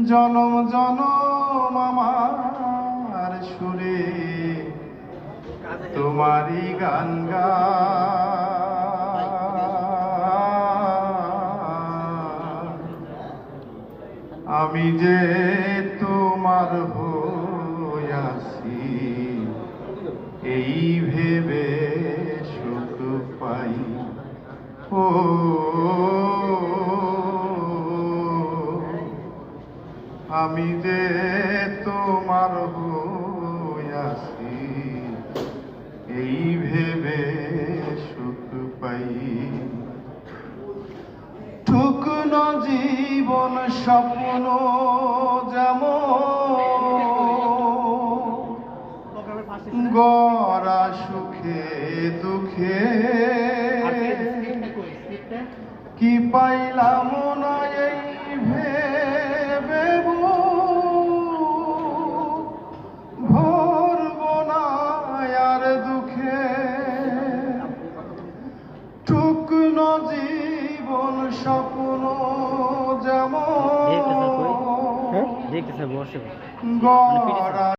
জনম জনম আমার সুরে তোমারই গান আমি যে তোমার হইয়াছি এই ভেবে সুখ পাই। ও আমি যে তোমার হইয়াছি এই ভেবে সুখ পাই। টুকনো জীবন স্বপ্ন যেমন গড়া সুখে দুঃখে কি পাইলাম না এই ভেবে ভরব না আর দুঃখে। টুকনো জীবন স্বপ্ন যেমন গড়া